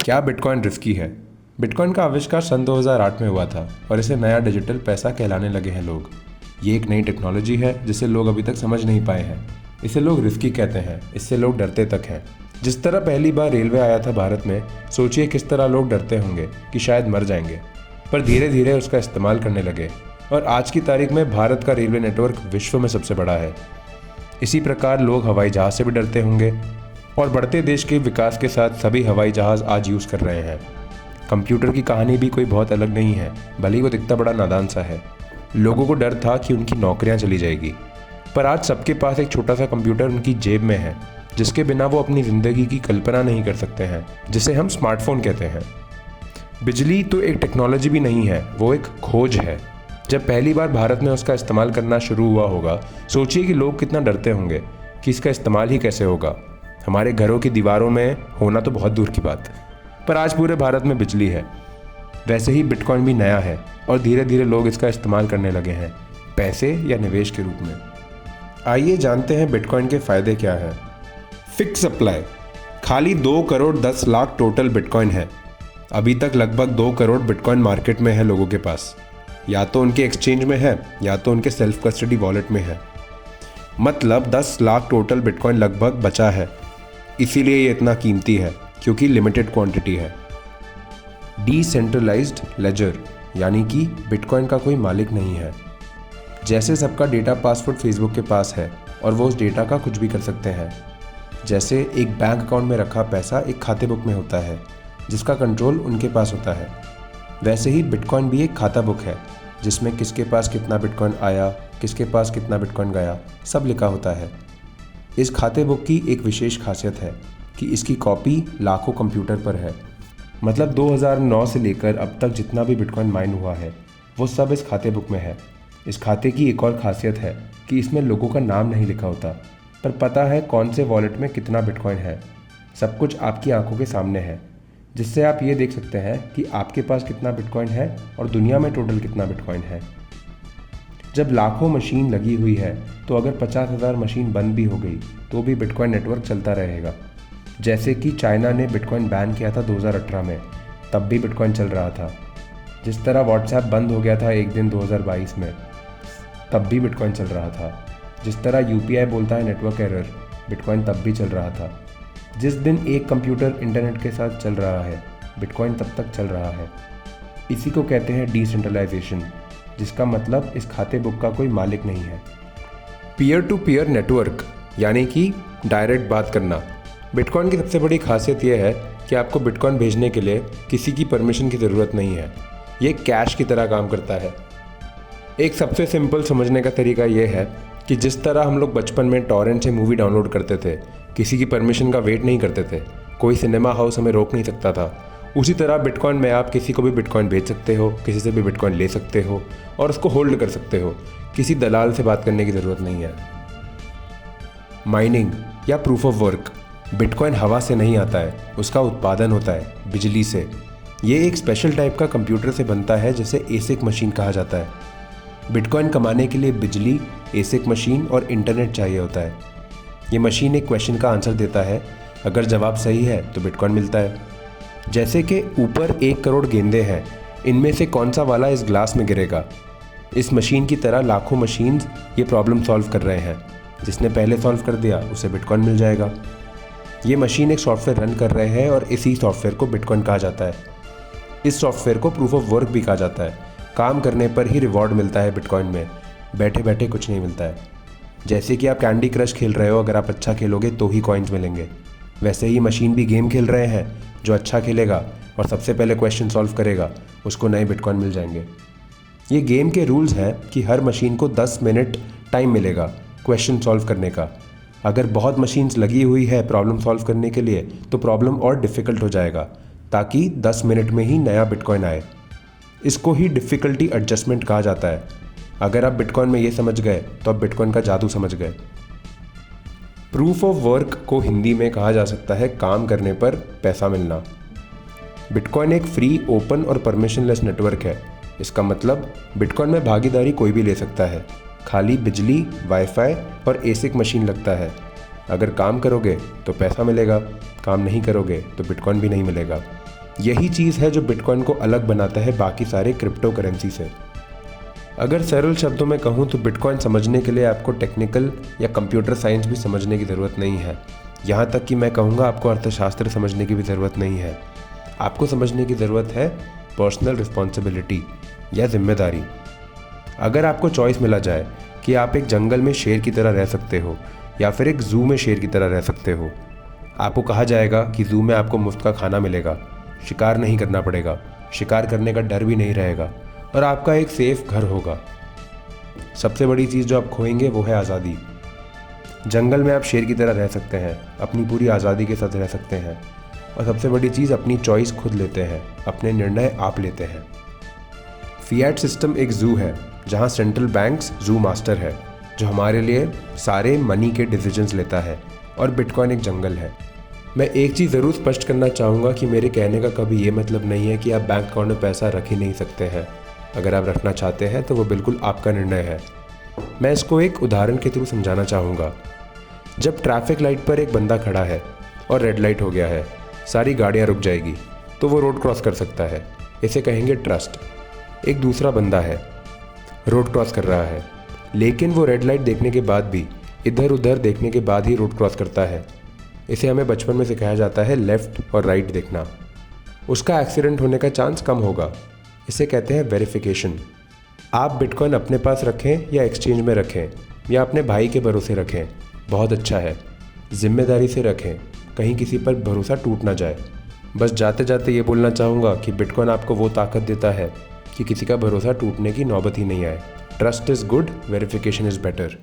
क्या bitcoin risky है? Bitcoin का आविष्कार सन 2008 में हुआ था और इसे नया डिजिटल पैसा कहलाने लगे हैं लोग। ये एक नई टेक्नोलॉजी है जिसे लोग अभी तक समझ नहीं पाए हैं। इसे लोग रिस्की कहते हैं, इससे लोग डरते तक हैं। जिस तरह पहली बार रेलवे आया था भारत में, सोचिए किस तरह लोग डरते होंगे कि शायद मर जाएंगे, पर धीरे धीरे उसका इस्तेमाल करने लगे और आज की तारीख में भारत का रेलवे नेटवर्क विश्व में सबसे बड़ा है। इसी प्रकार लोग हवाई जहाज़ से भी डरते होंगे और बढ़ते देश के विकास के साथ सभी हवाई जहाज़ आज यूज़ कर रहे हैं। कंप्यूटर की कहानी भी कोई बहुत अलग नहीं है, भले ही वो दिखता बड़ा नादान सा है। लोगों को डर था कि उनकी नौकरियां चली जाएगी, पर आज सबके पास एक छोटा सा कंप्यूटर उनकी जेब में है, जिसके बिना वो अपनी ज़िंदगी की कल्पना नहीं कर सकते हैं, जिसे हम स्मार्टफोन कहते हैं। बिजली तो एक टेक्नोलॉजी भी नहीं है, वो एक खोज है। जब पहली बार भारत में उसका इस्तेमाल करना शुरू हुआ होगा, सोचिए कि लोग कितना डरते होंगे कि इसका इस्तेमाल ही कैसे होगा। हमारे घरों की दीवारों में होना तो बहुत दूर की बात, पर आज पूरे भारत में बिजली है। वैसे ही बिटकॉइन भी नया है और धीरे धीरे लोग इसका इस्तेमाल करने लगे हैं, पैसे या निवेश के रूप में। आइए जानते हैं बिटकॉइन के फ़ायदे क्या हैं। फिक्स सप्लाई, खाली 2 करोड़ 10 लाख टोटल बिटकॉइन है। अभी तक लगभग 2 करोड़ बिटकॉइन मार्केट में है लोगों के पास, या तो उनके एक्सचेंज में है या तो उनके सेल्फ कस्टडी वॉलेट में है। मतलब 10 लाख टोटल बिटकॉइन लगभग बचा है। इसीलिए ये इतना कीमती है, क्योंकि लिमिटेड क्वांटिटी है। डिसेंट्रलाइज्ड लेजर, यानी कि बिटकॉइन का कोई मालिक नहीं है। जैसे सबका डेटा पासवर्ड फेसबुक के पास है और वो उस डेटा का कुछ भी कर सकते हैं। जैसे एक बैंक अकाउंट में रखा पैसा एक खाते बुक में होता है, जिसका कंट्रोल उनके पास होता है, वैसे ही बिटकॉइन भी एक खाता बुक है, जिसमें किसके पास कितना बिटकॉइन आया, किसके पास कितना बिटकॉइन गया, सब लिखा होता है। इस खाते बुक की एक विशेष खासियत है कि इसकी कॉपी लाखों कंप्यूटर पर है। मतलब 2009 से लेकर अब तक जितना भी बिटकॉइन माइन हुआ है, वो सब इस खाते बुक में है। इस खाते की एक और खासियत है कि इसमें लोगों का नाम नहीं लिखा होता, पर पता है कौन से वॉलेट में कितना बिटकॉइन है। सब कुछ आपकी आंखों के सामने है, जिससे आप ये देख सकते हैं कि आपके पास कितना बिटकॉइन है और दुनिया में टोटल कितना बिटकॉइन है। जब लाखों मशीन लगी हुई है, तो अगर 50,000 मशीन बंद भी हो गई तो भी बिटकॉइन नेटवर्क चलता रहेगा। जैसे कि चाइना ने बिटकॉइन बैन किया था 2018 में, तब भी बिटकॉइन चल रहा था। जिस तरह व्हाट्सएप बंद हो गया था एक दिन 2022 में, तब भी बिटकॉइन चल रहा था। जिस तरह यूपीआई बोलता है नेटवर्क एरर, बिटकॉइन तब भी चल रहा था। जिस दिन एक कंप्यूटर इंटरनेट के साथ चल रहा है, बिटकॉइन तब तक चल रहा है। इसी को कहते हैं डिसेंट्रलाइजेशन, जिसका मतलब इस खाते बुक का कोई मालिक नहीं है। पीयर टू पीयर नेटवर्क, यानी कि डायरेक्ट बात करना। बिटकॉइन की सबसे बड़ी खासियत यह है कि आपको बिटकॉइन भेजने के लिए किसी की परमिशन की ज़रूरत नहीं है। ये कैश की तरह काम करता है। एक सबसे सिंपल समझने का तरीका यह है कि जिस तरह हम लोग बचपन में टॉरेंट से मूवी डाउनलोड करते थे, किसी की परमिशन का वेट नहीं करते थे, कोई सिनेमा हाउस हमें रोक नहीं सकता था, उसी तरह बिटकॉइन में आप किसी को भी बिटकॉइन भेज सकते हो, किसी से भी बिटकॉइन ले सकते हो और उसको होल्ड कर सकते हो। किसी दलाल से बात करने की ज़रूरत नहीं है। माइनिंग या प्रूफ ऑफ वर्क, बिटकॉइन हवा से नहीं आता है, उसका उत्पादन होता है बिजली से। ये एक स्पेशल टाइप का कंप्यूटर से बनता है, जिसे एसिक मशीन कहा जाता है। बिटकॉइन कमाने के लिए बिजली, एसिक मशीन और इंटरनेट चाहिए होता है। ये मशीन एक क्वेश्चन का आंसर देता है, अगर जवाब सही है तो बिटकॉइन मिलता है। जैसे कि ऊपर 1 करोड़ गेंदे हैं, इनमें से कौन सा वाला इस ग्लास में गिरेगा। इस मशीन की तरह लाखों मशीन्स ये प्रॉब्लम सॉल्व कर रहे हैं। जिसने पहले सॉल्व कर दिया उसे बिटकॉइन मिल जाएगा। ये मशीन एक सॉफ्टवेयर रन कर रहे हैं और इसी सॉफ्टवेयर को बिटकॉइन कहा जाता है। इस सॉफ्टवेयर को प्रूफ ऑफ वर्क भी कहा जाता है। काम करने पर ही रिवॉर्ड मिलता है बिटकॉइन में, बैठे बैठे कुछ नहीं मिलता है। जैसे कि आप कैंडी क्रश खेल रहे हो, अगर आप अच्छा खेलोगे तो ही कॉइन्स मिलेंगे। वैसे ही मशीन भी गेम खेल रहे हैं, जो अच्छा खेलेगा और सबसे पहले क्वेश्चन सॉल्व करेगा, उसको नए बिटकॉइन मिल जाएंगे। ये गेम के रूल्स हैं कि हर मशीन को 10 मिनट टाइम मिलेगा क्वेश्चन सॉल्व करने का। अगर बहुत मशीन्स लगी हुई है प्रॉब्लम सॉल्व करने के लिए, तो प्रॉब्लम और डिफ़िकल्ट हो जाएगा, ताकि 10 मिनट में ही नया बिटकॉइन आए। इसको ही डिफ़िकल्टी एडजस्टमेंट कहा जाता है। अगर आप बिटकॉइन में ये समझ गए तो आप बिटकॉइन का जादू समझ गए। प्रूफ ऑफ वर्क को हिंदी में कहा जा सकता है काम करने पर पैसा मिलना। बिटकॉइन एक फ्री, ओपन और परमिशनलेस नेटवर्क है। इसका मतलब बिटकॉइन में भागीदारी कोई भी ले सकता है, खाली बिजली, वाईफाई और एसिक मशीन लगता है। अगर काम करोगे तो पैसा मिलेगा, काम नहीं करोगे तो बिटकॉइन भी नहीं मिलेगा। यही चीज़ है जो बिटकॉइन को अलग बनाता है बाकी सारे क्रिप्टो करेंसी से। अगर सरल शब्दों में कहूँ तो बिटकॉइन समझने के लिए आपको टेक्निकल या कंप्यूटर साइंस भी समझने की ज़रूरत नहीं है। यहाँ तक कि मैं कहूँगा आपको अर्थशास्त्र समझने की भी ज़रूरत नहीं है। आपको समझने की ज़रूरत है पर्सनल रिस्पॉन्सिबिलिटी या जिम्मेदारी। अगर आपको चॉइस मिला जाए कि आप एक जंगल में शेर की तरह रह सकते हो या फिर एक ज़ू में शेर की तरह रह सकते हो, आपको कहा जाएगा कि ज़ू में आपको मुफ्त का खाना मिलेगा, शिकार नहीं करना पड़ेगा, शिकार करने का डर भी नहीं रहेगा और आपका एक सेफ घर होगा। सबसे बड़ी चीज़ जो आप खोएंगे वो है आज़ादी। जंगल में आप शेर की तरह रह सकते हैं, अपनी पूरी आज़ादी के साथ रह सकते हैं और सबसे बड़ी चीज़ अपनी चॉइस खुद लेते हैं, अपने निर्णय आप लेते हैं। फिएट सिस्टम एक ज़ू है जहाँ सेंट्रल बैंक्स ज़ू मास्टर है जो हमारे लिए सारे मनी के डिसीजंस लेता है और बिटकॉइन एक जंगल है। मैं एक चीज़ ज़रूर स्पष्ट करना चाहूँगा कि मेरे कहने का कभी ये मतलब नहीं है कि आप बैंक अकाउंट में पैसा रख ही नहीं सकते हैं। अगर आप रखना चाहते हैं तो वो बिल्कुल आपका निर्णय है। मैं इसको एक उदाहरण के थ्रू समझाना चाहूँगा। जब ट्रैफिक लाइट पर एक बंदा खड़ा है और रेड लाइट हो गया है, सारी गाड़ियाँ रुक जाएगी तो वो रोड क्रॉस कर सकता है, इसे कहेंगे ट्रस्ट। एक दूसरा बंदा है, रोड क्रॉस कर रहा है, लेकिन वो रेड लाइट देखने के बाद भी इधर उधर देखने के बाद ही रोड क्रॉस करता है। इसे हमें बचपन में सिखाया जाता है लेफ़्ट और राइट देखना। उसका एक्सीडेंट होने का चांस कम होगा। इसे कहते हैं वेरिफिकेशन। आप बिटकॉइन अपने पास रखें या एक्सचेंज में रखें या अपने भाई के भरोसे रखें, बहुत अच्छा है। जिम्मेदारी से रखें, कहीं किसी पर भरोसा टूट ना जाए। बस जाते जाते ये बोलना चाहूँगा कि बिटकॉइन आपको वो ताकत देता है कि किसी का भरोसा टूटने की नौबत ही नहीं आए। Trust is good, verification is better.